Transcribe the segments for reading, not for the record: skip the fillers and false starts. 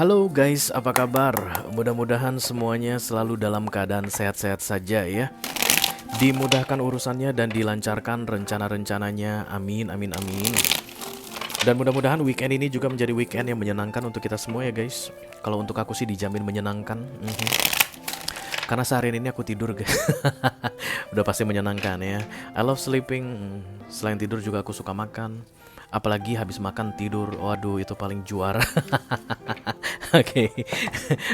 Halo guys, apa kabar? Mudah-mudahan semuanya selalu dalam keadaan sehat-sehat saja ya. Dimudahkan urusannya dan dilancarkan rencana-rencananya. Amin, amin, amin. Dan mudah-mudahan weekend ini juga menjadi weekend yang menyenangkan untuk kita semua ya guys. Kalau untuk aku sih dijamin menyenangkan. Karena seharian ini aku tidur guys. Udah pasti menyenangkan ya. I love sleeping. Selain tidur juga aku suka makan. Apalagi habis makan tidur. Waduh, itu paling juara. Oke,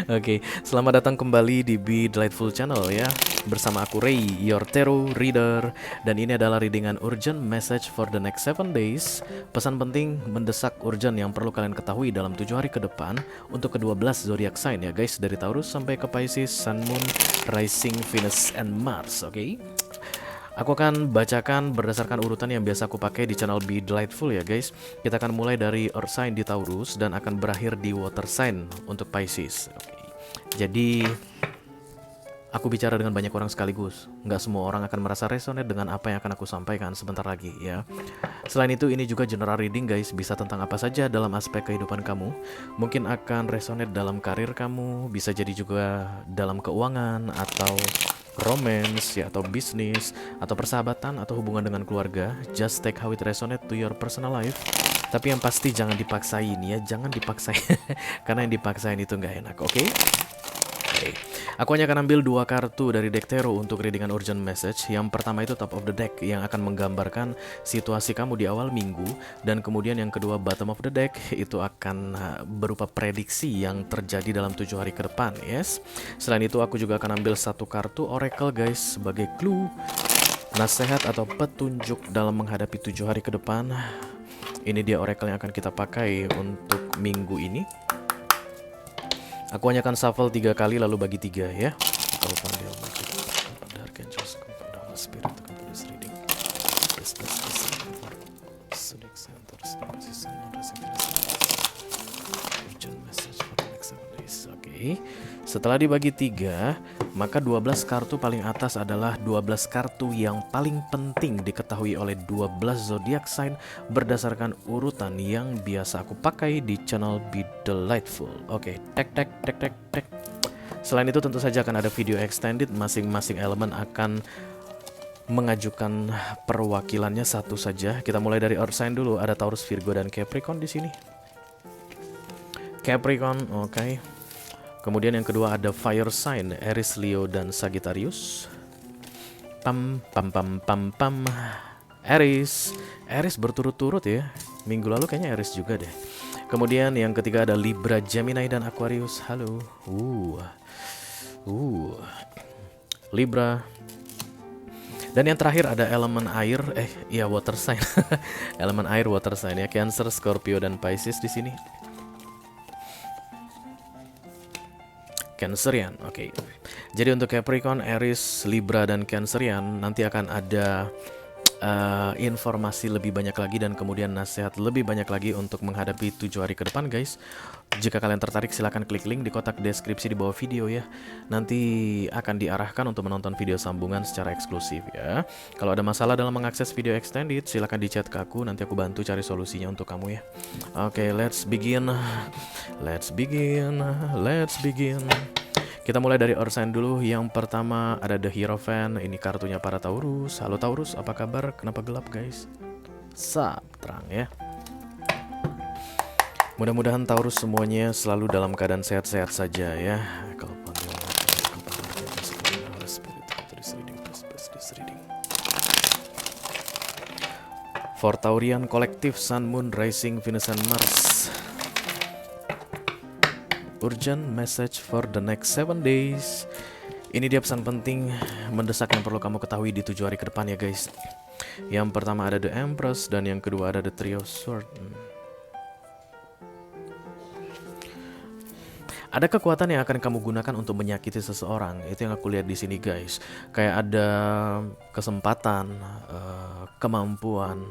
oke. Selamat datang kembali di Be Delightful Channel ya. Bersama aku Ray, your tarot reader. Dan ini adalah readingan urgent message for the next 7 days. Pesan penting mendesak urgent yang perlu kalian ketahui dalam 7 hari ke depan untuk ke-12 zodiac sign ya guys, dari Taurus sampai ke Pisces, Sun, Moon, Rising, Venus, and Mars. Oke. Aku akan bacakan berdasarkan urutan yang biasa aku pakai di channel Be Delightful ya guys. Kita akan mulai dari Earth sign di Taurus dan akan berakhir di Water sign untuk Pisces. Oke. Jadi aku bicara dengan banyak orang sekaligus. Nggak semua orang akan merasa resonate dengan apa yang akan aku sampaikan sebentar lagi ya. Selain itu ini juga general reading guys, bisa tentang apa saja dalam aspek kehidupan kamu. Mungkin akan resonate dalam karir kamu, bisa jadi juga dalam keuangan atau romance ya, atau bisnis, atau persahabatan, atau hubungan dengan keluarga. Just take how it resonate to your personal life. Tapi yang pasti jangan dipaksain ya, jangan dipaksain. Karena yang dipaksain itu nggak enak, oke? Oke. Aku hanya akan ambil 2 kartu dari deck tarot untuk readingan urgent message. Yang pertama itu top of the deck yang akan menggambarkan situasi kamu di awal minggu. Dan kemudian yang kedua bottom of the deck itu akan berupa prediksi yang terjadi dalam 7 hari ke depan, yes. Selain itu aku juga akan ambil 1 kartu oracle guys sebagai clue, nasihat atau petunjuk dalam menghadapi 7 hari ke depan. Ini dia oracle yang akan kita pakai untuk minggu ini. Aku hanya akan shuffle 3 kali lalu bagi 3 ya. Kalau pandai dark angels, spirit, reading. Oke. Setelah dibagi 3, maka 12 kartu paling atas adalah 12 kartu yang paling penting diketahui oleh 12 zodiac sign berdasarkan urutan yang biasa aku pakai di channel Be Delightful. Oke, tek. Selain itu tentu saja akan ada video extended, masing-masing elemen akan mengajukan perwakilannya satu saja. Kita mulai dari Earth sign dulu, ada Taurus, Virgo, dan Capricorn di sini. Capricorn, oke. Kemudian yang kedua ada fire sign, Aries, Leo, dan Sagittarius. Pam. Aries berturut-turut ya. Minggu lalu kayaknya Aries juga deh. Kemudian yang ketiga ada Libra, Gemini, dan Aquarius. Halo. Libra. Dan yang terakhir ada elemen air, water sign. Elemen air, water sign ya, Cancer, Scorpio, dan Pisces di sini. Cancerian, oke. Jadi untuk Capricorn, Aries, Libra, dan Cancerian nanti akan ada informasi lebih banyak lagi dan kemudian nasihat lebih banyak lagi untuk menghadapi 7 hari ke depan guys. Jika kalian tertarik silahkan klik link di kotak deskripsi di bawah video ya. Nanti akan diarahkan untuk menonton video sambungan secara eksklusif ya. Kalau ada masalah dalam mengakses video extended silahkan di chat ke aku, nanti aku bantu cari solusinya untuk kamu ya. Oke, let's begin. Kita mulai dari Earth sign dulu. Yang pertama ada The Hierophant. Ini kartunya para Taurus. Halo Taurus, apa kabar? Kenapa gelap guys? Terang ya. Mudah-mudahan Taurus semuanya selalu dalam keadaan sehat-sehat saja ya. For Taurian Collective, Sun, Moon, Rising, Venus, and Mars. Urgent message for the next 7 days. Ini dia pesan penting mendesak yang perlu kamu ketahui di 7 hari ke depan ya guys. Yang pertama ada The Empress dan yang kedua ada The Three of Swords. Ada kekuatan yang akan kamu gunakan untuk menyakiti seseorang. Itu yang aku lihat di sini guys. Kayak ada kesempatan, kemampuan,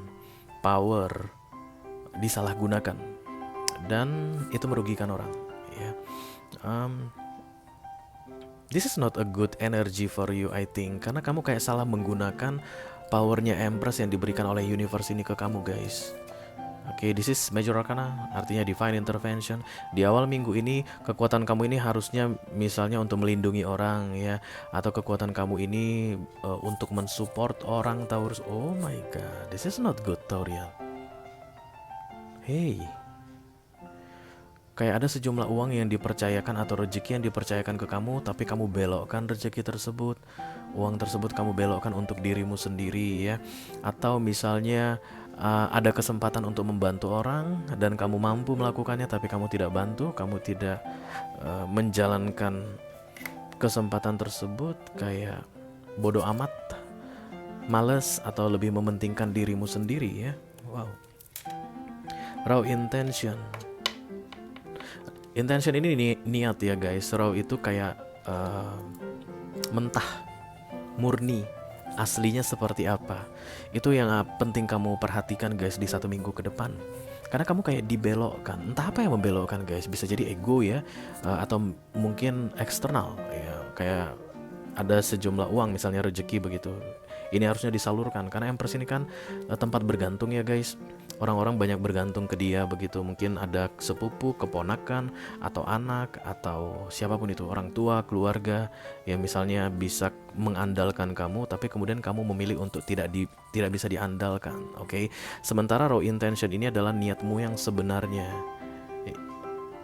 power disalahgunakan dan itu merugikan orang. This is not a good energy for you I think, karena kamu kayak salah menggunakan powernya Empress yang diberikan oleh universe ini ke kamu guys. Oke, this is major arcana, artinya divine intervention. Di awal minggu ini, kekuatan kamu ini harusnya misalnya untuk melindungi orang ya, atau kekuatan kamu ini untuk mensupport orang Taurus. Oh my god, this is not good Taurian. Hey, kayak ada sejumlah uang yang dipercayakan atau rezeki yang dipercayakan ke kamu, tapi kamu belokkan rezeki tersebut. Uang tersebut kamu belokkan untuk dirimu sendiri ya. Atau misalnya ada kesempatan untuk membantu orang dan kamu mampu melakukannya, tapi kamu tidak bantu, kamu tidak menjalankan kesempatan tersebut, kayak bodoh amat, males, atau lebih mementingkan dirimu sendiri ya. Wow. Raw intention. Intention ini niat ya guys. Raw itu kayak mentah, murni, aslinya seperti apa. Itu yang penting kamu perhatikan guys di 1 minggu ke depan. Karena kamu kayak dibelokkan. Entah apa yang membelokkan guys. Bisa jadi ego ya, atau mungkin eksternal ya. Kayak ada sejumlah uang misalnya rezeki begitu. Ini harusnya disalurkan karena Empress ini kan tempat bergantung ya guys. Orang-orang banyak bergantung ke dia begitu. Mungkin ada sepupu, keponakan, atau anak, atau siapapun itu, orang tua, keluarga yang misalnya bisa mengandalkan kamu, tapi kemudian kamu memilih untuk tidak bisa diandalkan. Oke. Sementara raw intention ini adalah niatmu yang sebenarnya.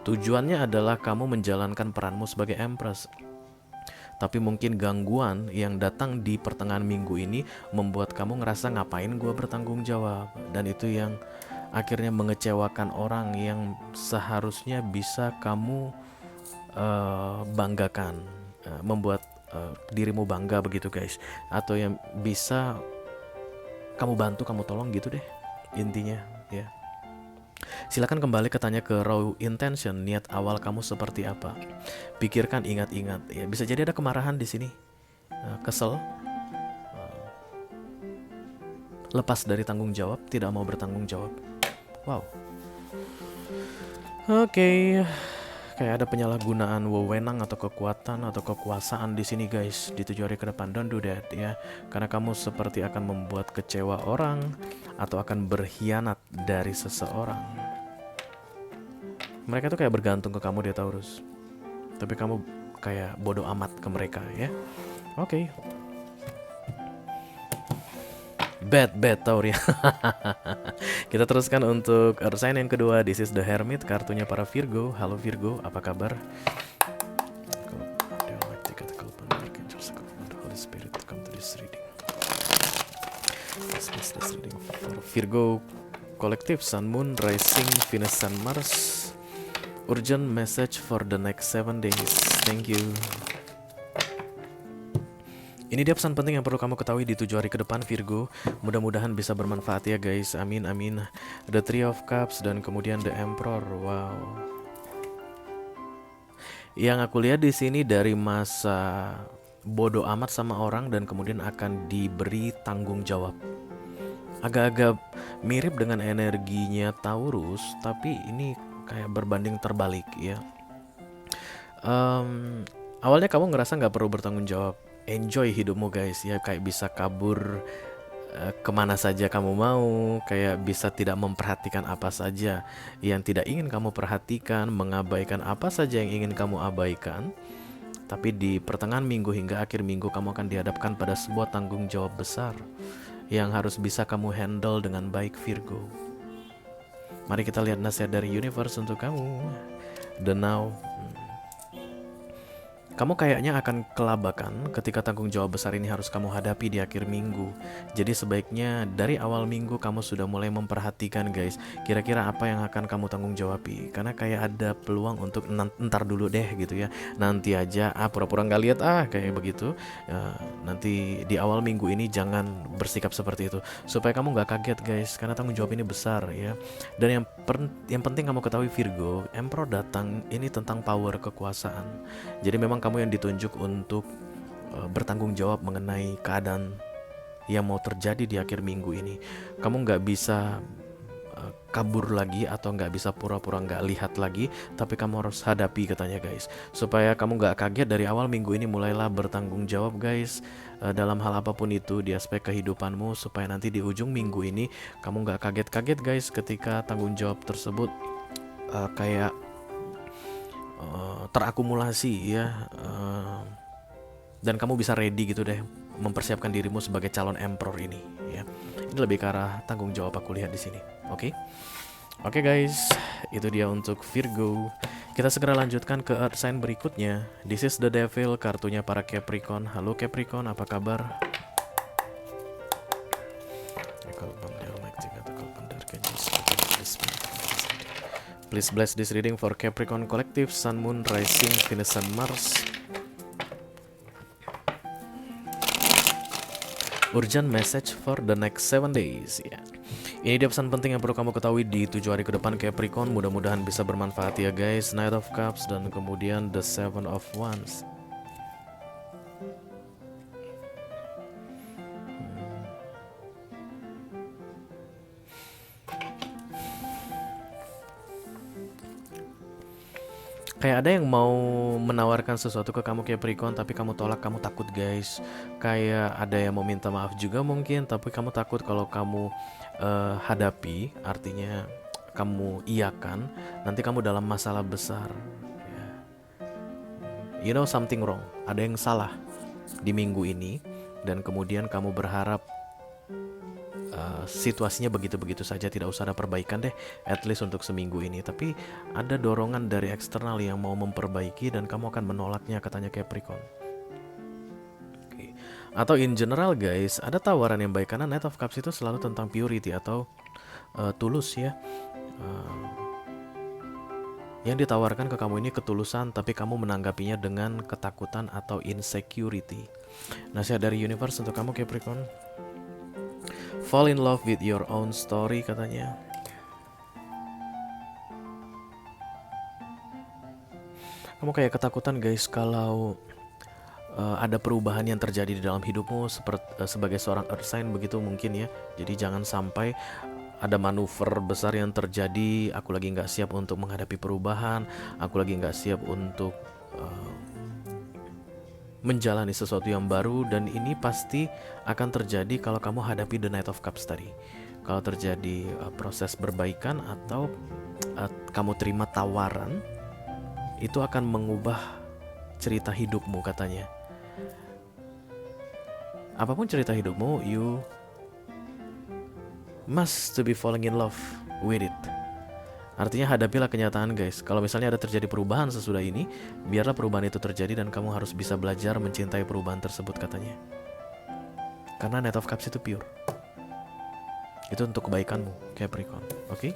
Tujuannya adalah kamu menjalankan peranmu sebagai Empress. Tapi mungkin gangguan yang datang di pertengahan minggu ini membuat kamu ngerasa ngapain gue bertanggung jawab. Dan itu yang akhirnya mengecewakan orang yang seharusnya bisa kamu banggakan, membuat dirimu bangga begitu guys. Atau yang bisa kamu bantu, kamu tolong gitu deh intinya ya. Silakan kembali tanya ke raw intention, niat awal kamu seperti apa. Pikirkan, ingat-ingat ya. Bisa jadi ada kemarahan di sini, kesel, lepas dari tanggung jawab, tidak mau bertanggung jawab. Wow. Oke. Kayak ada penyalahgunaan wewenang atau kekuatan atau kekuasaan di sini guys di 7 hari ke depan. Don't do that ya. Karena kamu seperti akan membuat kecewa orang atau akan berkhianat dari seseorang. Mereka tuh kayak bergantung ke kamu dia Taurus. Tapi kamu kayak bodoh amat ke mereka ya. Oke. Bad Taurian. Kita teruskan untuk sign yang kedua. This is the Hermit, kartunya para Virgo. Halo Virgo, apa kabar? Virgo kolektif, Sun, Moon, Rising, Venus, Sun, Mars. Urgent message for the next 7 days. Thank you. Ini dia pesan penting yang perlu kamu ketahui di 7 hari ke depan Virgo. Mudah-mudahan bisa bermanfaat ya guys. Amin amin. The Three of Cups dan kemudian The Emperor. Wow. Yang aku lihat di sini dari masa bodoh amat sama orang dan kemudian akan diberi tanggung jawab. Agak-agak mirip dengan energinya Taurus, tapi ini kayak berbanding terbalik ya. Awalnya kamu ngerasa nggak perlu bertanggung jawab. Enjoy hidupmu guys ya, kayak bisa kabur kemana saja kamu mau, kayak bisa tidak memperhatikan apa saja yang tidak ingin kamu perhatikan, mengabaikan apa saja yang ingin kamu abaikan. Tapi di pertengahan minggu hingga akhir minggu kamu akan dihadapkan pada sebuah tanggung jawab besar yang harus bisa kamu handle dengan baik Virgo. Mari kita lihat nasihat dari universe untuk kamu. The Now. Kamu kayaknya akan kelabakan ketika tanggung jawab besar ini harus kamu hadapi di akhir minggu. Jadi sebaiknya dari awal minggu kamu sudah mulai memperhatikan guys, kira-kira apa yang akan kamu tanggung jawabi. Karena kayak ada peluang untuk ntar dulu deh gitu ya. Nanti aja, pura-pura gak lihat kayak begitu. Nanti di awal minggu ini jangan bersikap seperti itu. Supaya kamu gak kaget guys, karena tanggung jawab ini besar ya. Dan yang penting kamu ketahui Virgo, Emperor datang ini tentang power kekuasaan. Jadi memang kamu yang ditunjuk untuk bertanggung jawab mengenai keadaan yang mau terjadi di akhir minggu ini. Kamu nggak bisa kabur lagi atau nggak bisa pura-pura nggak lihat lagi, tapi kamu harus hadapi katanya guys. Supaya kamu nggak kaget dari awal minggu ini, mulailah bertanggung jawab guys dalam hal apapun itu di aspek kehidupanmu, supaya nanti di ujung minggu ini kamu nggak kaget-kaget guys ketika tanggung jawab tersebut kayak terakumulasi ya, dan kamu bisa ready gitu deh mempersiapkan dirimu sebagai calon emperor ini ya. Ini lebih ke arah tanggung jawab aku lihat di sini. Oke guys, itu dia untuk Virgo. Kita segera lanjutkan ke earth sign berikutnya. This is the devil, kartunya para Capricorn. Halo Capricorn, apa kabar? Please bless this reading for Capricorn Collective, Sun, Moon, Rising, Venus, and Mars. Urgent message for the next 7 days ya. Ini dia pesan penting yang perlu kamu ketahui di 7 hari ke depan Capricorn. Mudah-mudahan bisa bermanfaat ya guys. Knight of Cups dan kemudian the Seven of Wands. Kayak ada yang mau menawarkan sesuatu ke kamu Capricorn, tapi kamu tolak, kamu takut guys. Kayak ada yang mau minta maaf juga mungkin, tapi kamu takut kalau kamu hadapi, artinya kamu iyakan, nanti kamu dalam masalah besar. You know something wrong, ada yang salah di minggu ini, dan kemudian kamu berharap situasinya begitu-begitu saja, tidak usah ada perbaikan deh, at least untuk seminggu ini. Tapi ada dorongan dari eksternal yang mau memperbaiki dan kamu akan menolaknya katanya Capricorn. Atau in general guys, ada tawaran yang baik, karena Knight of Cups itu selalu tentang purity atau tulus ya. Yang ditawarkan ke kamu ini ketulusan, tapi kamu menanggapinya dengan ketakutan atau insecurity. Nasihat dari universe untuk kamu Capricorn: fall in love with your own story katanya. Kamu kayak ketakutan guys kalau ada perubahan yang terjadi di dalam hidupmu sebagai seorang earth sign begitu mungkin ya. Jadi jangan sampai ada manuver besar yang terjadi. Aku lagi nggak siap untuk menghadapi perubahan. Aku lagi nggak siap untuk menjalani sesuatu yang baru, dan ini pasti akan terjadi kalau kamu hadapi the Knight of Cups tadi. Kalau terjadi proses perbaikan atau kamu terima tawaran, itu akan mengubah cerita hidupmu katanya. Apapun cerita hidupmu, you must to be falling in love with it. Artinya hadapilah kenyataan guys. Kalau misalnya ada terjadi perubahan sesudah ini, biarlah perubahan itu terjadi dan kamu harus bisa belajar mencintai perubahan tersebut katanya. Karena Knight of Cups itu pure. Itu untuk kebaikanmu Capricorn. Oke?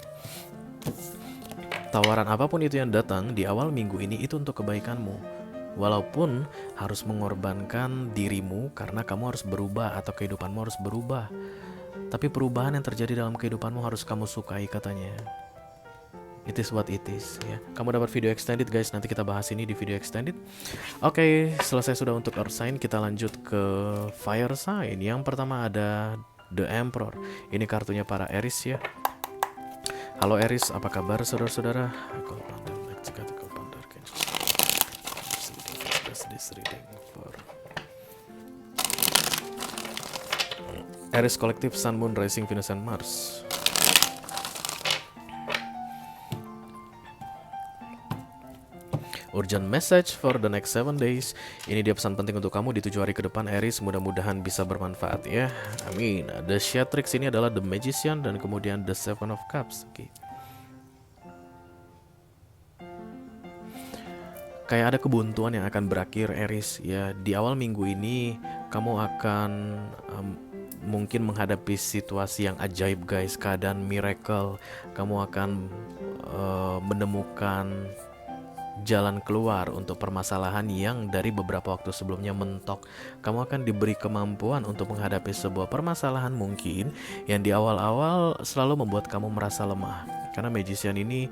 Tawaran apapun itu yang datang di awal minggu ini itu untuk kebaikanmu. Walaupun harus mengorbankan dirimu karena kamu harus berubah atau kehidupanmu harus berubah. Tapi perubahan yang terjadi dalam kehidupanmu harus kamu sukai katanya. It is what it is ya. Kamu dapat video extended guys, nanti kita bahas ini di video extended. Oke, selesai sudah untuk earth sign, kita lanjut ke fire sign. Yang pertama ada The Emperor. Ini kartunya para Aries ya. Halo Aries, apa kabar saudara-saudara? Aries Collective, Sun, Moon, Rising, Venus, and Mars. Urgent message for the next 7 days. Ini dia pesan penting untuk kamu di 7 hari ke depan Aries. Mudah-mudahan bisa bermanfaat ya. Amin. The Shatrix ini adalah The Magician dan kemudian The Seven of Cups. Oke. Kayak ada kebuntuan yang akan berakhir Aries ya. Di awal minggu ini kamu akan mungkin menghadapi situasi yang ajaib guys, keadaan miracle. Kamu akan menemukan jalan keluar untuk permasalahan yang dari beberapa waktu sebelumnya mentok. Kamu akan diberi kemampuan untuk menghadapi sebuah permasalahan mungkin yang di awal-awal selalu membuat kamu merasa lemah. Karena Magician ini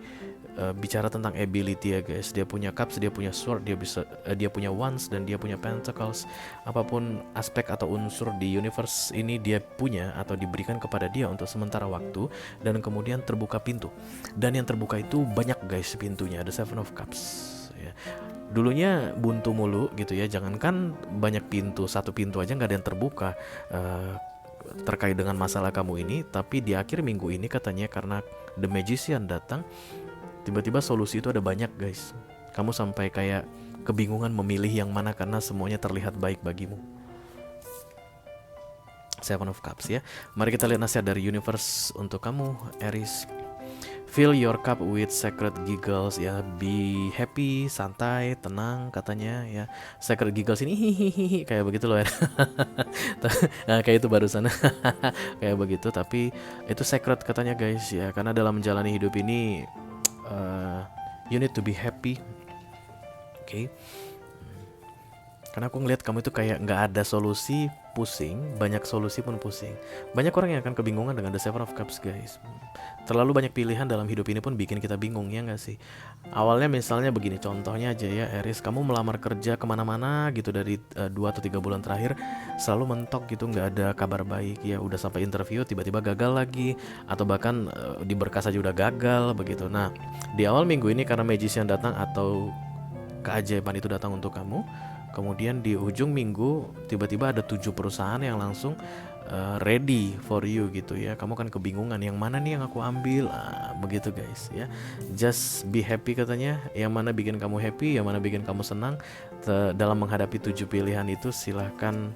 bicara tentang ability ya guys. Dia punya cups, dia punya sword, dia punya wands, dan dia punya pentacles. Apapun aspek atau unsur di universe ini dia punya atau diberikan kepada dia untuk sementara waktu, dan kemudian terbuka pintu. Dan yang terbuka itu banyak guys pintunya, ada Seven of Cups ya. Dulunya buntu mulu gitu ya, jangankan banyak pintu, satu pintu aja nggak ada yang terbuka terkait dengan masalah kamu ini. Tapi di akhir minggu ini katanya karena The Magician datang, tiba-tiba solusi itu ada banyak guys. Kamu sampai kayak kebingungan memilih yang mana karena semuanya terlihat baik bagimu. Seven of Cups ya. Mari kita lihat nasihat dari universe untuk kamu Aries. Fill your cup with sacred giggles ya. Be happy, santai, tenang katanya ya. Sacred giggles ini hihihi kayak begitu loh ya. Nah, kayak itu barusan. Kayak begitu, tapi itu sacred katanya guys ya. Karena dalam menjalani hidup ini you need to be happy. Oke. Karena aku ngeliat kamu itu kayak nggak ada solusi, pusing. Banyak solusi pun pusing. Banyak orang yang akan kebingungan dengan The Seven of Cups guys. Terlalu banyak pilihan dalam hidup ini pun bikin kita bingung, ya nggak sih? Awalnya misalnya begini, contohnya aja ya Aries, kamu melamar kerja kemana-mana gitu dari 2 atau 3 bulan terakhir selalu mentok gitu, nggak ada kabar baik ya. Udah sampai interview tiba-tiba gagal lagi, atau bahkan di berkas aja udah gagal begitu. Nah di awal minggu ini karena Magician datang atau keajaiban itu datang untuk kamu, kemudian di ujung minggu tiba-tiba ada 7 perusahaan yang langsung ready for you gitu ya. Kamu kan kebingungan yang mana nih yang aku ambil, begitu guys ya. Just be happy katanya. Yang mana bikin kamu happy, yang mana bikin kamu senang. Dalam menghadapi 7 pilihan itu silahkan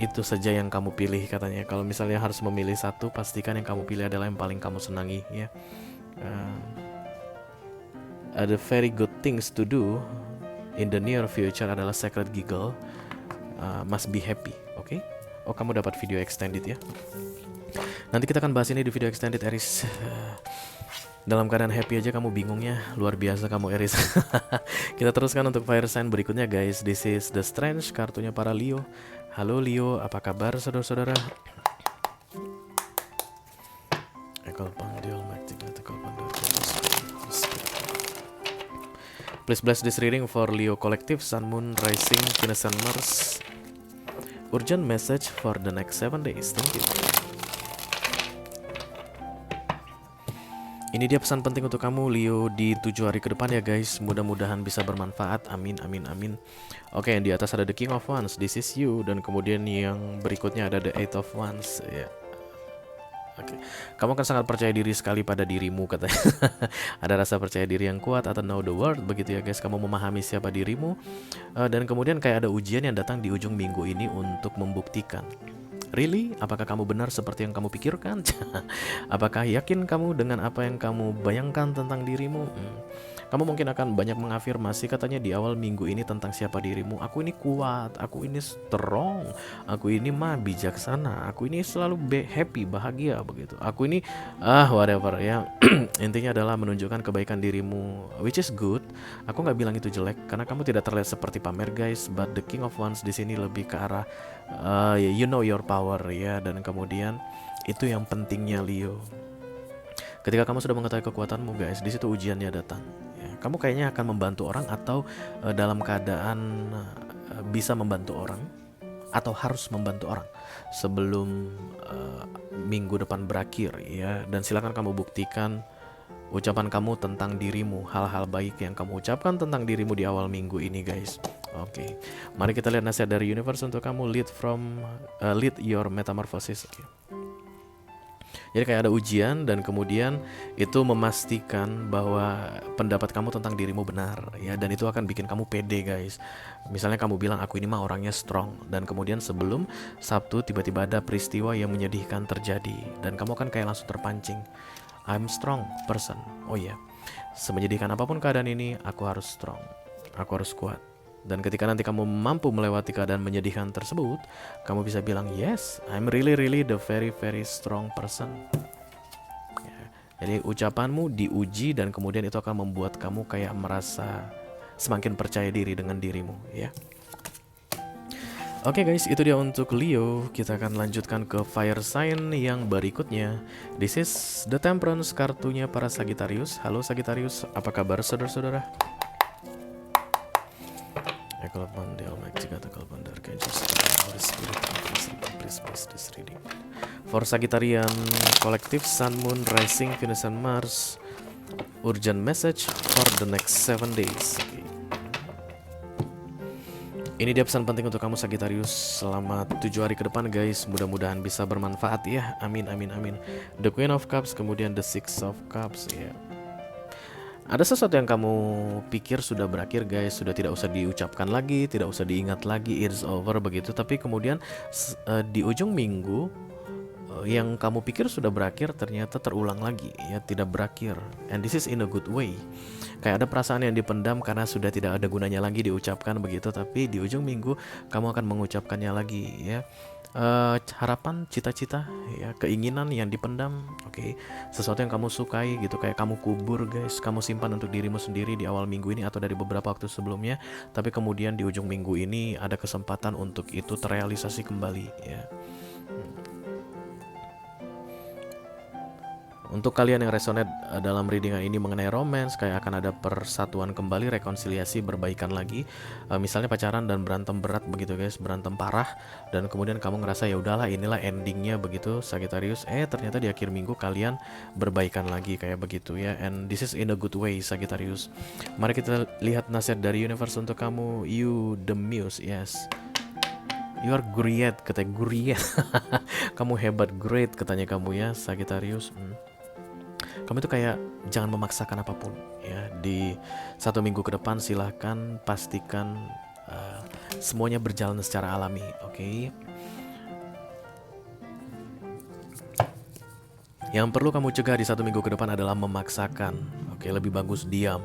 itu saja yang kamu pilih katanya. Kalau misalnya harus memilih satu, pastikan yang kamu pilih adalah yang paling kamu senangi ya. Ada very good things to do in the near future adalah sacred giggle, must be happy, oke? Oh, kamu dapat video extended ya. Nanti kita akan bahas ini di video extended Aries. Dalam keadaan happy aja kamu bingungnya, luar biasa kamu Aries. Kita teruskan untuk fire sign berikutnya guys. This is the Strange, kartunya para Leo. Halo Leo, apa kabar saudara-saudara? Please bless this reading for Leo Collective, Sun, Moon, Rising, Venus, and Mars. Urgent message for the next 7 days. Thank you. Ini dia pesan penting untuk kamu Leo di 7 hari ke depan ya guys. Mudah-mudahan bisa bermanfaat. Amin, amin, amin. Oke, yang di atas ada The King of Wands, this is you. Dan kemudian yang berikutnya ada The Eight of Wands ya. Oke. Kamu akan sangat percaya diri sekali pada dirimu katanya. Ada rasa percaya diri yang kuat atau know the word begitu ya guys. Kamu memahami siapa dirimu, dan kemudian kayak ada ujian yang datang di ujung minggu ini untuk membuktikan. Really? Apakah kamu benar seperti yang kamu pikirkan? Apakah yakin kamu dengan apa yang kamu bayangkan tentang dirimu? Kamu mungkin akan banyak mengafirmasi katanya di awal minggu ini tentang siapa dirimu. Aku ini kuat, aku ini strong, aku ini mah bijaksana, aku ini selalu happy, bahagia begitu. Aku ini whatever ya. Intinya adalah menunjukkan kebaikan dirimu, which is good. Aku nggak bilang itu jelek karena kamu tidak terlihat seperti pamer guys. But the King of Wands di sini lebih ke arah you know your power ya. Dan kemudian itu yang pentingnya Leo. Ketika kamu sudah mengetahui kekuatanmu guys, di situ ujiannya datang. Ya, kamu kayaknya akan membantu orang atau dalam keadaan bisa membantu orang atau harus membantu orang sebelum minggu depan berakhir ya. Dan silakan kamu buktikan ucapan kamu tentang dirimu, hal-hal baik yang kamu ucapkan tentang dirimu di awal minggu ini guys. Oke, mari kita lihat nasihat dari universe untuk kamu. Lead your metamorphosis. Okay. Jadi kayak ada ujian dan kemudian itu memastikan bahwa pendapat kamu tentang dirimu benar ya, dan itu akan bikin kamu pede guys. Misalnya kamu bilang aku ini mah orangnya strong, dan kemudian sebelum Sabtu tiba-tiba ada peristiwa yang menyedihkan terjadi dan kamu kan kayak langsung terpancing. I'm strong person. Oh iya, semenyedihkan apapun keadaan ini, aku harus strong, aku harus kuat. Dan ketika nanti kamu mampu melewati keadaan menyedihkan tersebut, kamu bisa bilang, yes, I'm really the very strong person. Ya, jadi ucapanmu diuji dan kemudian itu akan membuat kamu kayak merasa semakin percaya diri dengan dirimu ya. Oke guys, itu dia untuk Leo. Kita akan lanjutkan ke fire sign yang berikutnya. This is the Temperance, kartunya para Sagittarius. Halo Sagittarius, apa kabar saudara-saudara? For Sagittarian Collective, Sun, Moon, Rising, Venus, and Mars. Urgent message for the next 7 days. Ini dia pesan penting untuk kamu Sagittarius selama 7 hari ke depan guys. Mudah-mudahan bisa bermanfaat ya. Amin amin amin. The Queen of Cups, kemudian the Six of Cups ya. Ada sesuatu yang kamu pikir sudah berakhir guys, sudah tidak usah diucapkan lagi, tidak usah diingat lagi, it's over begitu. Tapi kemudian di ujung minggu yang kamu pikir sudah berakhir ternyata terulang lagi ya, tidak berakhir. And this is in a good way. Kayak ada perasaan yang dipendam karena sudah tidak ada gunanya lagi diucapkan begitu, tapi di ujung minggu kamu akan mengucapkannya lagi ya. Harapan, cita-cita ya, keinginan yang dipendam, oke. Sesuatu yang kamu sukai gitu, kayak kamu kubur guys, kamu simpan untuk dirimu sendiri di awal minggu ini atau dari beberapa waktu sebelumnya, tapi kemudian di ujung minggu ini ada kesempatan untuk itu terrealisasi kembali ya. Untuk kalian yang resonate dalam readingan ini mengenai romance, kayak akan ada persatuan kembali, rekonsiliasi, berbaikan lagi. Misalnya pacaran dan berantem berat begitu guys, berantem parah, dan kemudian kamu ngerasa ya udahlah inilah endingnya begitu Sagittarius. Ternyata di akhir minggu kalian berbaikan lagi kayak begitu ya. And this is in a good way Sagittarius. Mari kita lihat nasihat dari universe untuk kamu. You the muse, yes. You are great, katanya great. Kamu hebat, great katanya kamu ya Sagittarius. Kamu itu kayak jangan memaksakan apapun ya. Di 1 minggu ke depan silahkan pastikan semuanya berjalan secara alami, oke? Yang perlu kamu cegah di 1 minggu ke depan adalah memaksakan, oke? Lebih bagus diam.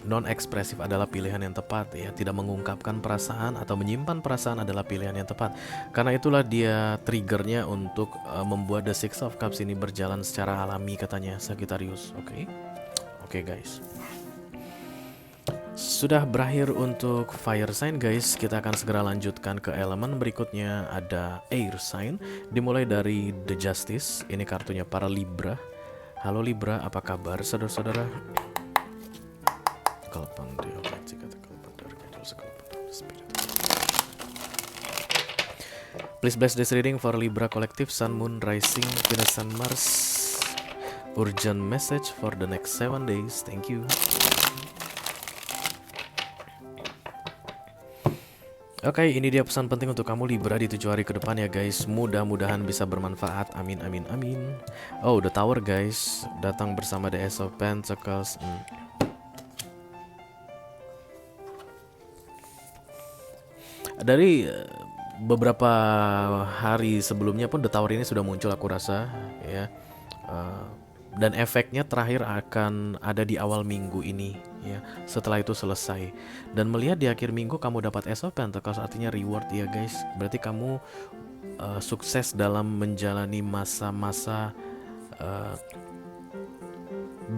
Non-ekspresif adalah pilihan yang tepat ya. Tidak mengungkapkan perasaan atau menyimpan perasaan adalah pilihan yang tepat. Karena itulah dia triggernya untuk membuat the Six of Cups ini berjalan secara alami katanya Sagittarius. Oke guys. Sudah berakhir untuk fire sign guys. Kita akan segera lanjutkan ke elemen berikutnya. Ada air sign. Dimulai dari the Justice. Ini kartunya para Libra. Halo Libra, apa kabar saudara-saudara? Please bless this reading for Libra Collective, Sun, Moon, Rising, Venus, and Mars. Urgent message for the next 7 days. Thank you. Oke, ini dia pesan penting untuk kamu Libra di 7 hari ke depan ya guys. Mudah-mudahan bisa bermanfaat. Amin amin amin. Oh, the Tower guys, datang bersama the Ace of Pentacles. Dari beberapa hari sebelumnya pun The Tower ini sudah muncul aku rasa ya. Dan efeknya terakhir akan ada di awal minggu ini ya. Setelah itu selesai. Dan melihat di akhir minggu kamu dapat Ace of Pentacles, artinya reward ya guys. Berarti kamu sukses dalam menjalani masa-masa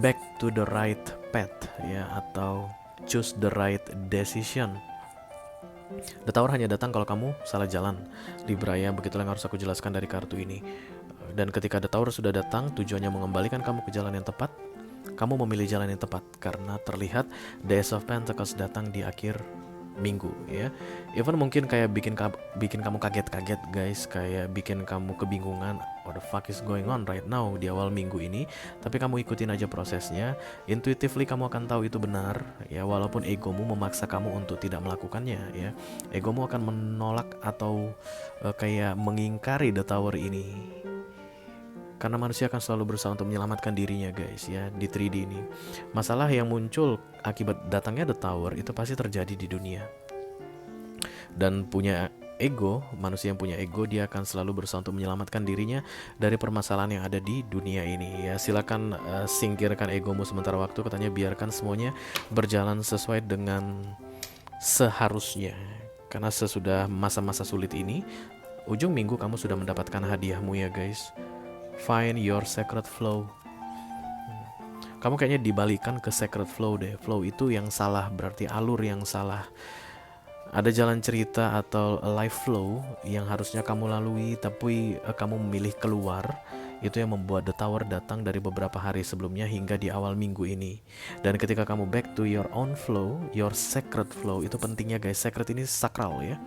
back to the right path ya, atau choose the right decision. The Tower hanya datang kalau kamu salah jalan Libra ya, begitulah yang harus aku jelaskan dari kartu ini. Dan ketika The Tower sudah datang, tujuannya mengembalikan kamu ke jalan yang tepat. Kamu memilih jalan yang tepat karena terlihat The Ace of Pentacles datang di akhir minggu ya. Even mungkin kayak bikin kamu kaget-kaget guys, kayak bikin kamu kebingungan, what the fuck is going on right now di awal minggu ini. Tapi kamu ikutin aja prosesnya. Intuitively kamu akan tahu itu benar ya, walaupun egomu memaksa kamu untuk tidak melakukannya ya. Egomu akan menolak atau kayak mengingkari The Tower ini. Karena manusia akan selalu berusaha untuk menyelamatkan dirinya guys ya, di 3D ini. Masalah yang muncul akibat datangnya The Tower itu pasti terjadi di dunia. Dan punya ego, manusia yang punya ego, dia akan selalu berusaha untuk menyelamatkan dirinya dari permasalahan yang ada di dunia ini ya. Silakan singkirkan egomu sementara waktu, katanya biarkan semuanya berjalan sesuai dengan seharusnya. Karena sesudah masa-masa sulit ini, ujung minggu kamu sudah mendapatkan hadiahmu ya guys. Find your sacred flow. Kamu kayaknya dibalikan ke sacred flow deh. Flow itu yang salah, berarti alur yang salah. Ada jalan cerita atau life flow yang harusnya kamu lalui, tapi kamu memilih keluar. Itu yang membuat The Tower datang dari beberapa hari sebelumnya hingga di awal minggu ini. Dan ketika kamu back to your own flow, your sacred flow, itu pentingnya guys. Sacred ini sakral ya,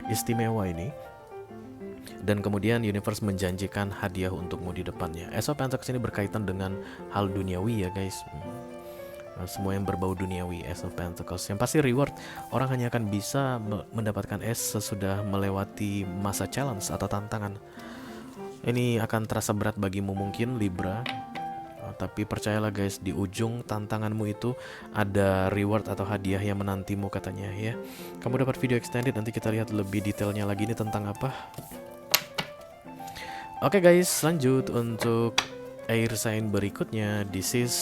istimewa ini. Dan kemudian universe menjanjikan hadiah untukmu di depannya. Ace of Pentacles ini berkaitan dengan hal duniawi ya guys. Semua yang berbau duniawi, Ace of Pentacles. Yang pasti reward, orang hanya akan bisa mendapatkan Ace sesudah melewati masa challenge atau tantangan. Ini akan terasa berat bagimu mungkin Libra, tapi percayalah guys, di ujung tantanganmu itu ada reward atau hadiah yang menantimu katanya ya. Kamu dapat video extended, nanti kita lihat lebih detailnya lagi ini tentang apa. Oke guys, lanjut untuk air sign berikutnya. This is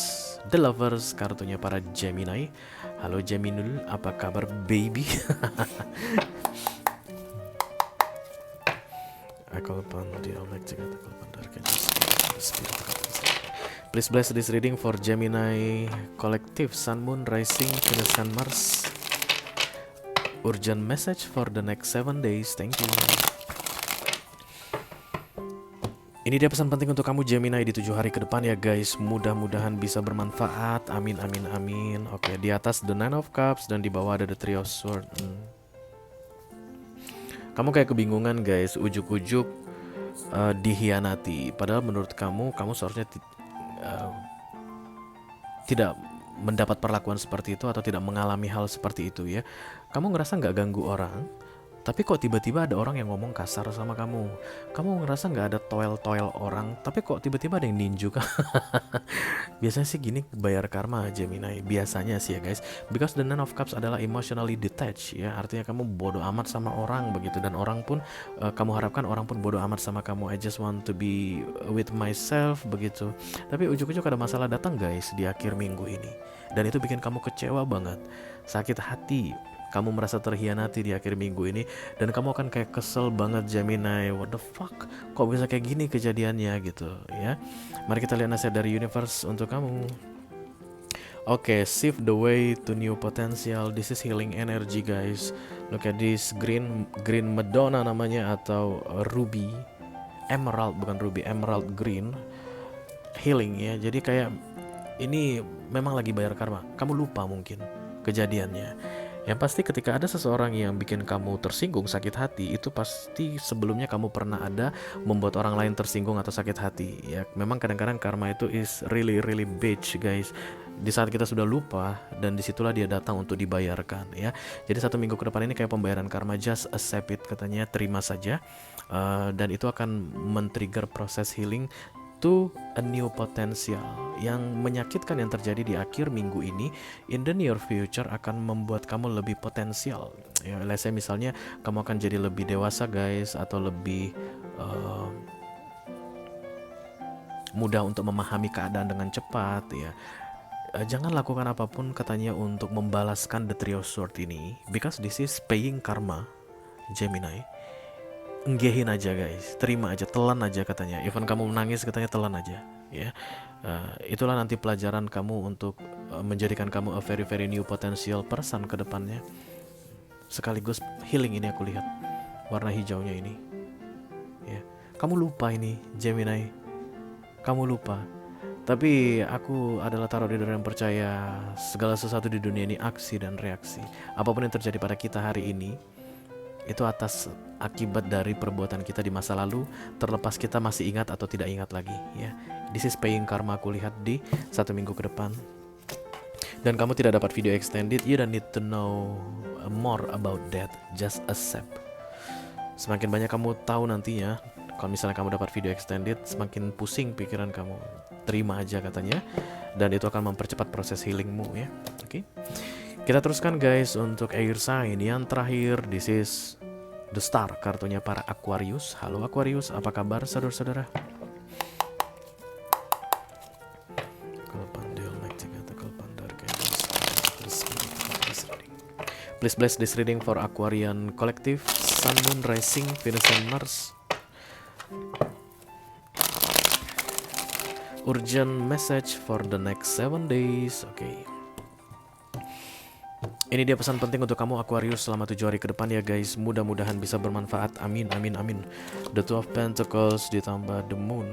The Lovers, kartunya para Gemini. Halo Geminul, apa kabar baby? Please bless this reading for Gemini Collective, Sun, Moon, Rising, Venus, and Mars. Urgent message for the next 7 days. Thank you. Ini dia pesan penting untuk kamu Gemini di 7 hari ke depan ya guys. Mudah-mudahan bisa bermanfaat. Amin, amin, amin. Oke, di atas The Nine of Cups dan di bawah ada The Three of Swords. Kamu kayak kebingungan guys. Ujuk-ujuk dihianati. Padahal menurut kamu seharusnya tidak mendapat perlakuan seperti itu atau tidak mengalami hal seperti itu ya. Kamu ngerasa nggak ganggu orang, tapi kok tiba-tiba ada orang yang ngomong kasar sama kamu. Kamu ngerasa nggak ada toel-toel orang, tapi kok tiba-tiba ada yang ninju kan? Biasanya sih gini, bayar karma Gemini. Biasanya sih ya guys. Because the Nine of Cups adalah emotionally detached ya. Artinya kamu bodoh amat sama orang begitu. Dan orang pun, kamu harapkan orang pun bodoh amat sama kamu. I just want to be with myself begitu. Tapi ujuk-ujuk ada masalah datang guys di akhir minggu ini. Dan itu bikin kamu kecewa banget. Sakit hati. Kamu merasa terhianati di akhir minggu ini. Dan kamu akan kayak kesel banget Gemini. What the fuck? Kok bisa kayak gini kejadiannya gitu ya. Mari kita lihat nasihat dari universe untuk kamu. Oke, shift the way to new potential. This is healing energy guys. Look at this green Madonna namanya, atau ruby. Emerald, bukan ruby, emerald green. Healing ya. Jadi kayak ini memang lagi bayar karma. Kamu lupa mungkin kejadiannya. Yang pasti ketika ada seseorang yang bikin kamu tersinggung, sakit hati, itu pasti sebelumnya kamu pernah ada membuat orang lain tersinggung atau sakit hati ya. Memang kadang-kadang karma itu is really bitch guys. Di saat kita sudah lupa, dan disitulah dia datang untuk dibayarkan ya. Jadi 1 minggu ke depan ini kayak pembayaran karma. Just accept it katanya, terima saja. Dan itu akan men-trigger proses healing to a new potential. Yang menyakitkan yang terjadi di akhir minggu ini in the near future akan membuat kamu lebih potensial ya. Let's say misalnya kamu akan jadi lebih dewasa guys, atau lebih mudah untuk memahami keadaan dengan cepat ya. Jangan lakukan apapun katanya untuk membalaskan The Three of Swords ini, because this is paying karma Gemini. Enggehin aja guys, terima aja, telan aja katanya. Even kamu menangis katanya, telan aja ya. Itulah nanti pelajaran kamu untuk menjadikan kamu a very new potential person ke depannya. Sekaligus healing ini aku lihat warna hijaunya ini ya. Kamu lupa ini Gemini, kamu lupa. Tapi aku adalah tarot reader yang percaya segala sesuatu di dunia ini aksi dan reaksi. Apapun yang terjadi pada kita hari ini itu atas akibat dari perbuatan kita di masa lalu, terlepas kita masih ingat atau tidak ingat lagi ya. This is paying karma aku lihat di 1 minggu ke depan. Dan kamu tidak dapat video extended, you don't need to know more about that, just accept. Semakin banyak kamu tahu nantinya, kalau misalnya kamu dapat video extended, semakin pusing pikiran kamu. Terima aja katanya, dan itu akan mempercepat proses healingmu ya. Oke. Kita teruskan guys untuk air sign yang terakhir. This is the star, kartunya para Aquarius. Halo Aquarius, apa kabar saudara-saudara? Please bless this reading for Aquarian Collective, Sun, Moon, Rising, Venus, and Mars. Urgent message for the next 7 days. Oke. Ini dia pesan penting untuk kamu Aquarius selama 7 hari ke depan ya guys. Mudah-mudahan bisa bermanfaat. Amin, amin, amin. The Two of Pentacles ditambah The Moon.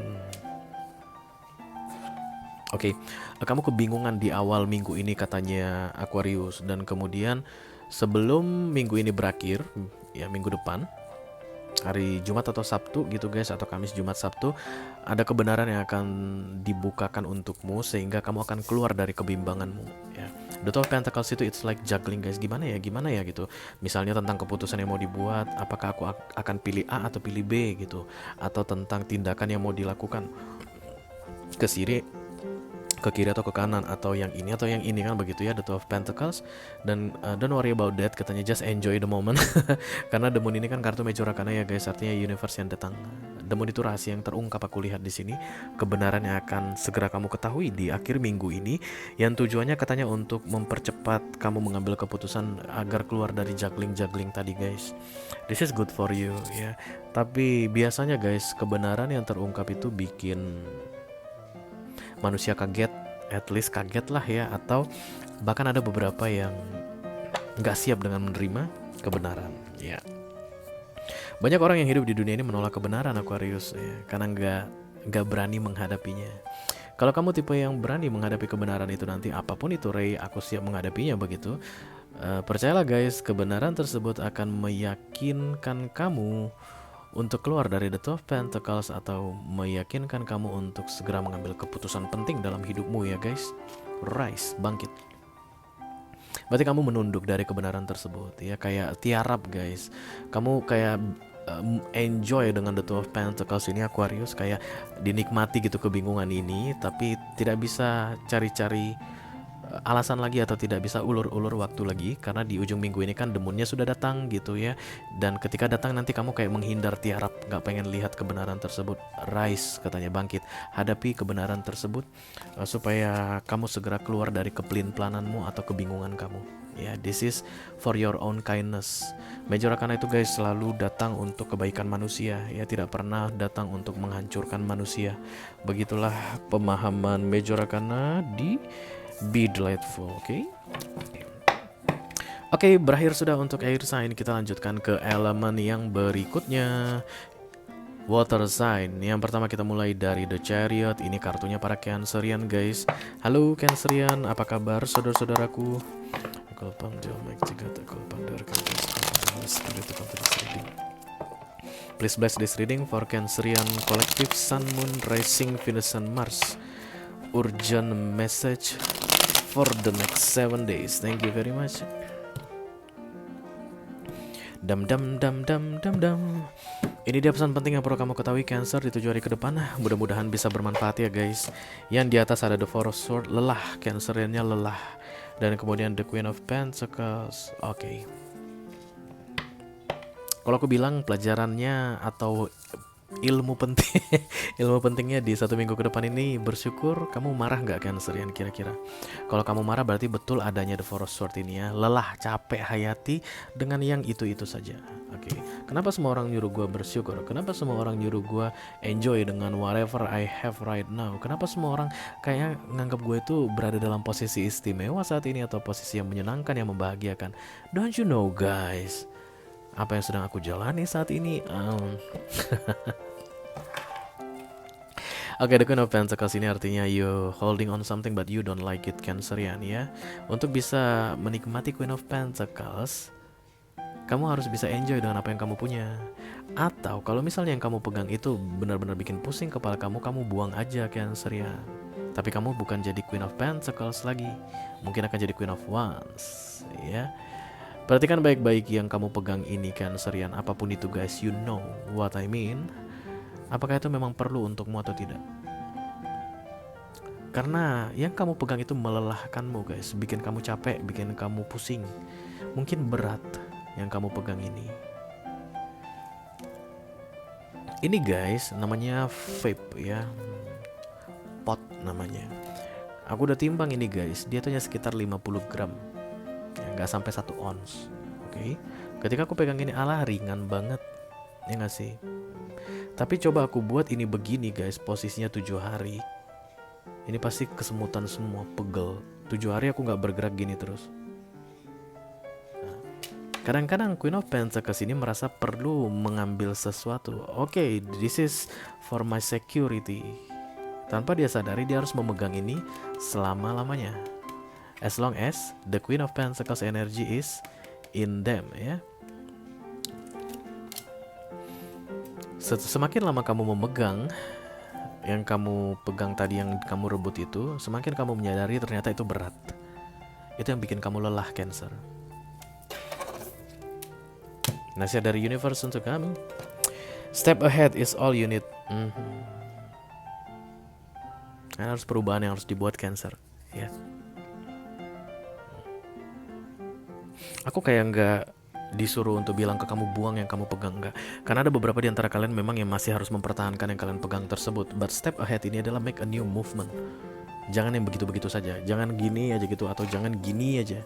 Oke, kamu kebingungan di awal minggu ini katanya Aquarius. Dan kemudian sebelum minggu ini berakhir, ya minggu depan, hari Jumat atau Sabtu gitu guys, atau Kamis, Jumat, Sabtu, ada kebenaran yang akan dibukakan untukmu sehingga kamu akan keluar dari kebimbanganmu ya. The Two of Pentacles itu it's like juggling guys, gimana ya gitu. Misalnya tentang keputusan yang mau dibuat, apakah aku akan pilih A atau pilih B gitu, atau tentang tindakan yang mau dilakukan ke kiri atau ke kanan, atau yang ini kan begitu ya, The Two of Pentacles. Dan don't worry about that, katanya just enjoy the moment. Karena The Moon ini kan kartu Major Arcana ya guys, artinya universe yang datang. The Moon itu rahasia yang terungkap, aku lihat di sini. Kebenaran yang akan segera kamu ketahui di akhir minggu ini, yang tujuannya katanya untuk mempercepat kamu mengambil keputusan agar keluar dari juggling tadi guys. This is good for you ya. Tapi biasanya guys, kebenaran yang terungkap itu bikin manusia kaget, at least kaget lah ya, atau bahkan ada beberapa yang nggak siap dengan menerima kebenaran ya. Banyak orang yang hidup di dunia ini menolak kebenaran Aquarius ya, karena nggak berani menghadapinya. Kalau kamu tipe yang berani menghadapi kebenaran itu nanti, apapun itu Ray, aku siap menghadapinya begitu. Percayalah guys, kebenaran tersebut akan meyakinkan kamu untuk keluar dari The Two of Pentacles, atau meyakinkan kamu untuk segera mengambil keputusan penting dalam hidupmu ya guys. Rise, bangkit. Berarti kamu menunduk dari kebenaran tersebut ya, kayak tiarap guys. Kamu kayak enjoy dengan The Two of Pentacles ini Aquarius, kayak dinikmati gitu kebingungan ini, tapi tidak bisa cari-cari alasan lagi atau tidak bisa ulur-ulur waktu lagi, karena di ujung minggu ini kan demunnya sudah datang gitu ya. Dan ketika datang nanti kamu kayak menghindar, tiarap, gak pengen lihat kebenaran tersebut. Rise, katanya bangkit, hadapi kebenaran tersebut supaya kamu segera keluar dari kepelin-pelananmu atau kebingungan kamu ya. This is for your own kindness. Major Arcana itu guys selalu datang untuk kebaikan manusia ya, tidak pernah datang untuk menghancurkan manusia. Begitulah pemahaman Major Arcana di Be Delightful, oke? Oke, berakhir sudah untuk air sign. Kita lanjutkan ke elemen yang berikutnya, water sign. Yang pertama kita mulai dari The Chariot. Ini kartunya para Cancerian guys. Halo Cancerian, apa kabar saudara-saudaraku? Please bless this reading for Cancerian Collective, Sun, Moon, Rising, Venus, and Mars. Urgent message for the next 7 days. Thank you very much. Dam. Ini dia pesan penting yang perlu kamu ketahui Cancer di 7 hari ke depan. Mudah-mudahan bisa bermanfaat ya guys. Yang di atas ada The Four of Swords, lelah, Canceriannya lelah. Dan kemudian The Queen of Pentacles. Oke. Kalau aku bilang pelajarannya atau ilmu pentingnya di 1 minggu ke depan ini, bersyukur. Kamu marah nggak Cancerian kira-kira? Kalau kamu marah berarti betul adanya The Four of Swords ini ya. Lelah, capek, hayati dengan yang itu-itu saja. Oke. Kenapa semua orang nyuruh gue bersyukur? Kenapa semua orang nyuruh gue enjoy dengan whatever I have right now? Kenapa semua orang kayak nganggap gue itu berada dalam posisi istimewa saat ini, atau posisi yang menyenangkan, yang membahagiakan? Don't you know guys, apa yang sedang aku jalani saat ini? Oke, The Queen of Pentacles ini artinya you holding on something but you don't like it, Cancerian ya. Untuk bisa menikmati Queen of Pentacles, kamu harus bisa enjoy dengan apa yang kamu punya. Atau kalau misalnya yang kamu pegang itu benar-benar bikin pusing kepala kamu, kamu buang aja Cancerian. Tapi kamu bukan jadi Queen of Pentacles lagi, mungkin akan jadi Queen of Wands ya. Perhatikan baik-baik yang kamu pegang ini Cancerian, apapun itu guys, you know what I mean. Apakah itu memang perlu untukmu atau tidak? Karena yang kamu pegang itu melelahkanmu guys, bikin kamu capek, bikin kamu pusing. Mungkin berat yang kamu pegang ini. Ini guys namanya vape ya, pot namanya. Aku udah timbang ini guys, dia tuh sekitar 50 gram ya, gak sampai 1 ons. Oke. Ketika aku pegang ini, alah ringan banget, ya gak sih? Tapi coba aku buat ini begini guys, posisinya 7 hari. Ini pasti kesemutan semua, pegel. 7 hari aku gak bergerak gini terus. Kadang-kadang Queen of Pentacles ini merasa perlu mengambil sesuatu. Oke, this is for my security. Tanpa dia sadari dia harus memegang ini selama-lamanya. As long as the Queen of Pentacles energy is in them, ya. Semakin lama kamu memegang yang kamu pegang tadi, yang kamu rebut itu, semakin kamu menyadari ternyata itu berat. Itu yang bikin kamu lelah, Cancer. Nasihat dari universe untuk kamu. Step ahead is all you need. Harus perubahan yang harus dibuat, Cancer, ya. Aku kayak nggak disuruh untuk bilang ke kamu buang yang kamu pegang, enggak. Karena ada beberapa di antara kalian memang yang masih harus mempertahankan yang kalian pegang tersebut. But step ahead ini adalah make a new movement. Jangan yang begitu-begitu saja. Jangan gini aja gitu, atau jangan gini aja.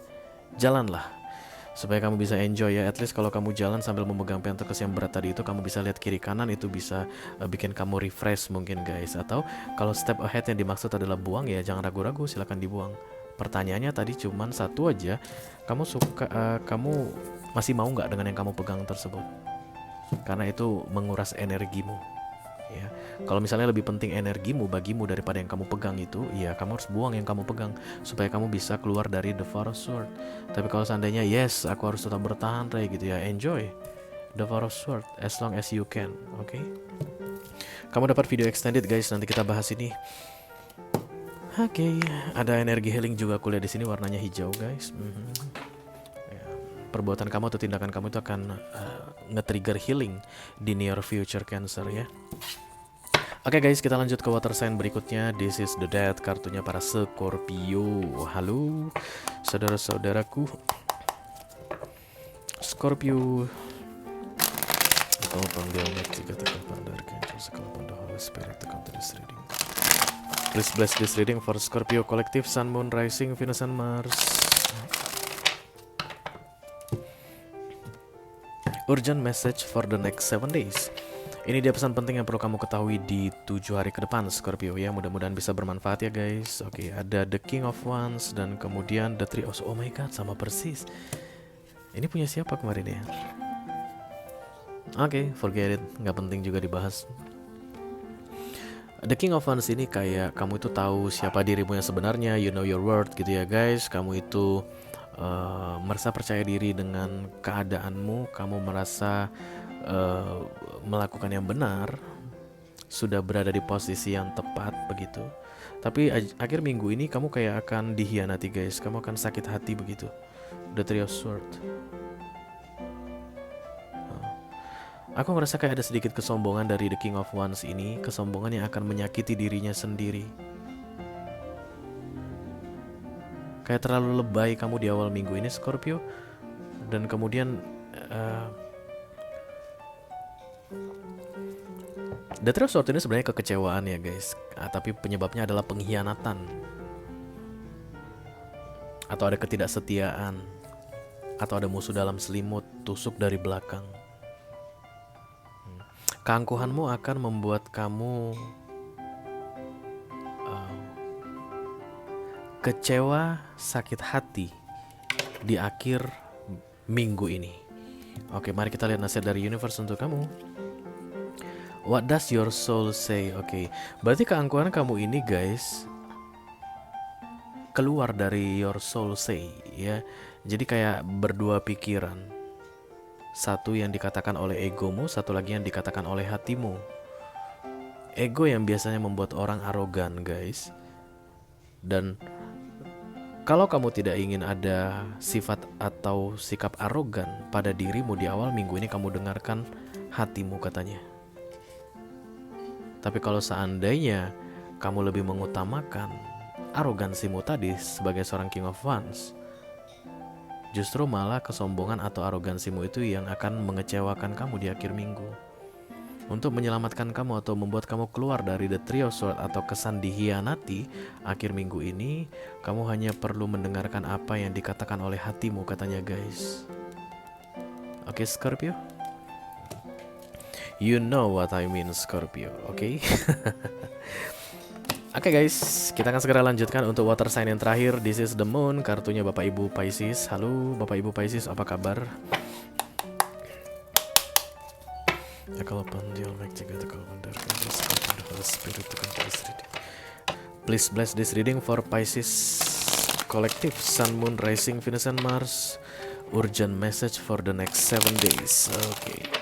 Jalanlah supaya kamu bisa enjoy, ya. At least kalau kamu jalan sambil memegang pentacles yang berat tadi itu, kamu bisa lihat kiri kanan, itu bisa bikin kamu refresh mungkin, guys. Atau kalau step ahead yang dimaksud adalah buang, ya jangan ragu-ragu, silakan dibuang. Pertanyaannya tadi cuman satu aja, kamu masih mau nggak dengan yang kamu pegang tersebut? Karena itu menguras energimu, ya. Kalau misalnya lebih penting energimu bagimu daripada yang kamu pegang itu, ya kamu harus buang yang kamu pegang supaya kamu bisa keluar dari the Four of Swords. Tapi kalau seandainya yes, aku harus tetap bertahan, Ray, gitu ya, enjoy the Four of Swords as long as you can, oke? Kamu dapat video extended, guys, nanti kita bahas ini. Oke, ada energi healing juga kuliah di sini, warnanya hijau, guys. Ya, perbuatan kamu atau tindakan kamu itu akan nge-trigger healing di near future, Cancer, ya. Oke, guys, kita lanjut ke water sign berikutnya. This is the Death, kartunya para Scorpio. Halo, saudara-saudaraku Scorpio. Kalau panggilnya tiga tekan pandar, kalau pandar Holy Spirit tekan to this reading. Please bless this reading for Scorpio Collective, Sun, Moon, Rising, Venus, and Mars. Urgent message for the next 7 days. Ini dia pesan penting yang perlu kamu ketahui di 7 hari ke depan, Scorpio, ya. Mudah-mudahan bisa bermanfaat, ya, guys. Oke, ada The King of Wands dan kemudian The Three of... Oh my god, sama persis. Ini punya siapa kemarin, ya? Oke, forget it, nggak penting juga dibahas. The King of Wands ini kayak kamu itu tahu siapa dirimu yang sebenarnya, you know your worth, gitu ya, guys. Kamu itu merasa percaya diri dengan keadaanmu, kamu merasa melakukan yang benar, sudah berada di posisi yang tepat, begitu. Tapi akhir minggu ini kamu kayak akan dihianati, guys. Kamu akan sakit hati, begitu. The Three of Swords. Aku ngerasa kayak ada sedikit kesombongan dari The King of Wands ini, kesombongan yang akan menyakiti dirinya sendiri. Kayak terlalu lebay kamu di awal minggu ini, Scorpio. Dan kemudian The Three of Swords ini sebenarnya kekecewaan, ya, guys. Tapi penyebabnya adalah pengkhianatan, atau ada ketidaksetiaan, atau ada musuh dalam selimut, tusuk dari belakang. Keangkuhanmu akan membuat kamu kecewa, sakit hati di akhir minggu ini. Oke, mari kita lihat nasihat dari universe untuk kamu. What does your soul say? Oke, berarti keangkuhan kamu ini, guys, keluar dari your soul say, ya. Jadi kayak berdua pikiran. Satu yang dikatakan oleh egomu, satu lagi yang dikatakan oleh hatimu. Ego yang biasanya membuat orang arogan, guys. Dan kalau kamu tidak ingin ada sifat atau sikap arogan pada dirimu di awal minggu ini, kamu dengarkan hatimu, katanya. Tapi kalau seandainya kamu lebih mengutamakan arogansimu tadi sebagai seorang King of Wands, justru malah kesombongan atau arogansimu itu yang akan mengecewakan kamu di akhir minggu. Untuk menyelamatkan kamu atau membuat kamu keluar dari The Three of Swords atau kesan dihianati akhir minggu ini, kamu hanya perlu mendengarkan apa yang dikatakan oleh hatimu, katanya, guys. Oke, Scorpio? You know what I mean, Scorpio, oke? Oke guys, kita akan segera lanjutkan untuk water sign yang terakhir. This is the moon, kartunya Bapak Ibu Pisces. Halo Bapak Ibu Pisces, apa kabar? Ya kalau pandil make juga the calendar spirit to come to this reading. Please bless this reading for Pisces Collective, Sun, Moon, Rising, Venus, and Mars. Urgent message for the next 7 days. Oke.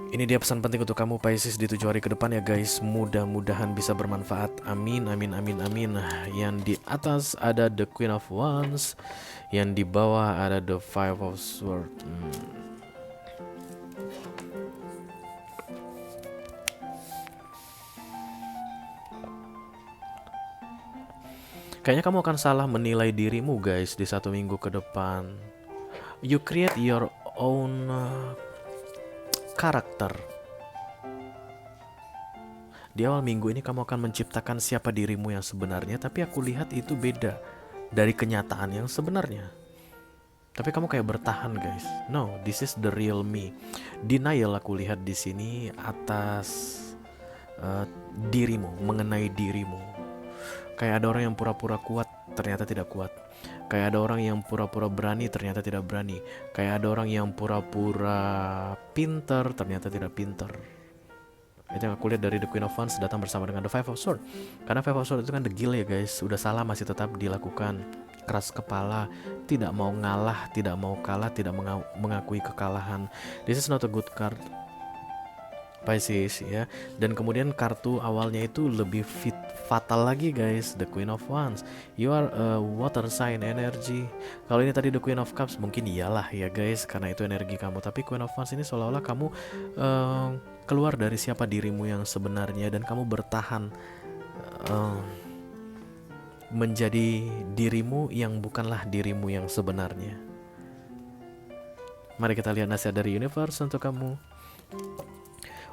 Ini dia pesan penting untuk kamu Pisces di 7 hari ke depan ya guys. Mudah-mudahan bisa bermanfaat. Amin, amin, amin, amin. Yang di atas ada the Queen of Wands, yang di bawah ada the Five of Swords. Kayaknya kamu akan salah menilai dirimu guys di 1 minggu ke depan. You create your own karakter. Di awal minggu ini kamu akan menciptakan siapa dirimu yang sebenarnya, tapi aku lihat itu beda dari kenyataan yang sebenarnya. Tapi kamu kayak bertahan guys. No, this is the real me. Denial aku lihat di sini atas dirimu, mengenai dirimu. Kayak ada orang yang pura-pura kuat, ternyata tidak kuat. Kayak ada orang yang pura-pura berani, ternyata tidak berani. Kayak ada orang yang pura-pura pinter, ternyata tidak pinter. Itu yang aku lihat dari The Queen of Wands datang bersama dengan The Five of Swords. Karena Five of Swords itu kan the guilt ya guys. Udah salah masih tetap dilakukan. Keras kepala, tidak mau ngalah, tidak mau kalah, tidak mengakui kekalahan. This is not a good card Pisces ya. Dan kemudian kartu awalnya itu lebih fatal lagi guys, the Queen of Wands. You are a water sign energy. Kalau ini tadi the Queen of Cups mungkin iyalah ya guys, karena itu energi kamu. Tapi Queen of Wands ini seolah-olah kamu keluar dari siapa dirimu yang sebenarnya, dan kamu bertahan menjadi dirimu yang bukanlah dirimu yang sebenarnya. Mari kita lihat nasihat dari universe untuk kamu.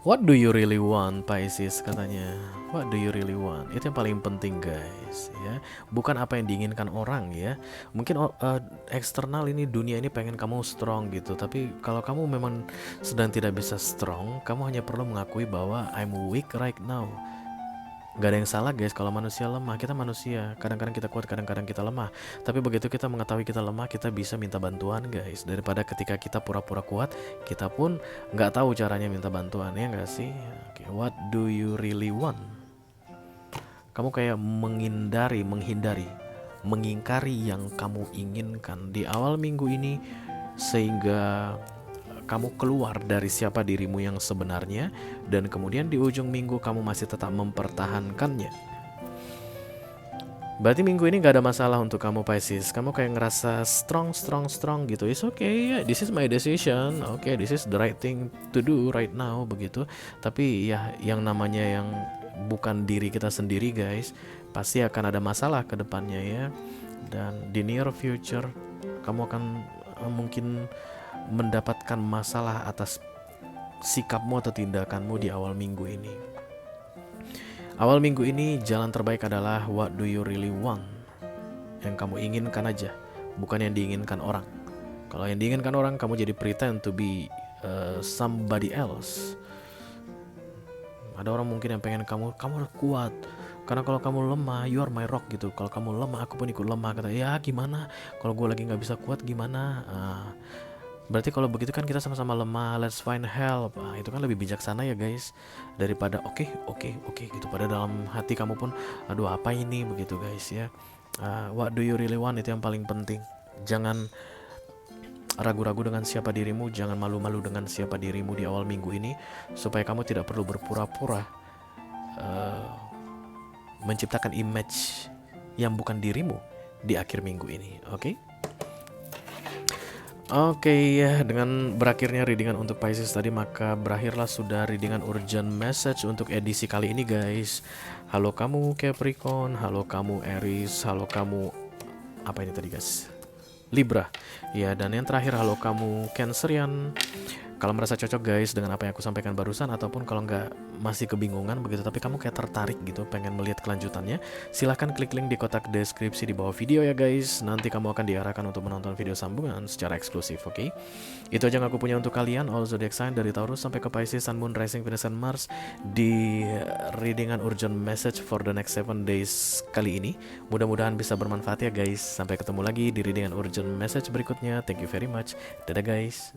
What do you really want, Pisces, katanya. What do you really want? Itu yang paling penting guys ya. Bukan apa yang diinginkan orang ya. Mungkin eksternal ini, dunia ini pengen kamu strong gitu. Tapi kalau kamu memang sedang tidak bisa strong, kamu hanya perlu mengakui bahwa I'm weak right now. Gak ada yang salah guys kalau manusia lemah. Kita manusia, kadang-kadang kita kuat, kadang-kadang kita lemah. Tapi begitu kita mengetahui kita lemah, kita bisa minta bantuan guys. Daripada ketika kita pura-pura kuat, kita pun gak tahu caranya minta bantuan, ya gak sih? Okay, what do you really want? Kamu kayak menghindari, mengingkari yang kamu inginkan di awal minggu ini, sehingga kamu keluar dari siapa dirimu yang sebenarnya, dan kemudian di ujung minggu kamu masih tetap mempertahankannya. Berarti minggu ini gak ada masalah untuk kamu Pisces. Kamu kayak ngerasa strong gitu. It's okay, this is my decision. Okay, this is the right thing to do right now, begitu. Tapi ya yang namanya yang bukan diri kita sendiri guys, pasti akan ada masalah ke depannya ya. Dan di near future kamu akan mungkin mendapatkan masalah atas sikapmu atau tindakanmu di awal minggu ini. Awal minggu ini jalan terbaik adalah what do you really want. Yang kamu inginkan aja, bukan yang diinginkan orang. Kalau yang diinginkan orang, kamu jadi pretend to be somebody else. Ada orang mungkin yang pengen kamu harus kuat, karena kalau kamu lemah, you are my rock gitu. Kalau kamu lemah, aku pun ikut lemah. Kata, ya gimana? Kalau gue lagi nggak bisa kuat gimana? Berarti kalau begitu kan kita sama-sama lemah, let's find help. Itu kan lebih bijaksana ya guys, daripada oke gitu. Pada dalam hati kamu pun, aduh apa ini begitu guys ya. What do you really want, itu yang paling penting. Jangan ragu-ragu dengan siapa dirimu, jangan malu-malu dengan siapa dirimu di awal minggu ini, supaya kamu tidak perlu berpura-pura menciptakan image yang bukan dirimu di akhir minggu ini. Oke, ya, dengan berakhirnya readingan untuk Pisces tadi, maka berakhirlah sudah readingan urgent message untuk edisi kali ini guys. Halo kamu Capricorn, halo kamu Aries, halo kamu apa ini tadi guys? Libra. Ya, dan yang terakhir halo kamu Cancerian. Kalau merasa cocok guys dengan apa yang aku sampaikan barusan, ataupun kalau nggak masih kebingungan begitu, tapi kamu kayak tertarik gitu pengen melihat kelanjutannya, silahkan klik link di kotak deskripsi di bawah video ya guys. Nanti kamu akan diarahkan untuk menonton video sambungan secara eksklusif, oke? Itu aja yang aku punya untuk kalian, all zodiac sign dari Taurus sampai ke Pisces, Sun, Moon, Rising, Venus, and Mars di readingan urgent message for the next 7 days kali ini. Mudah-mudahan bisa bermanfaat ya guys. Sampai ketemu lagi di readingan urgent message berikutnya. Thank you very much. Dadah guys.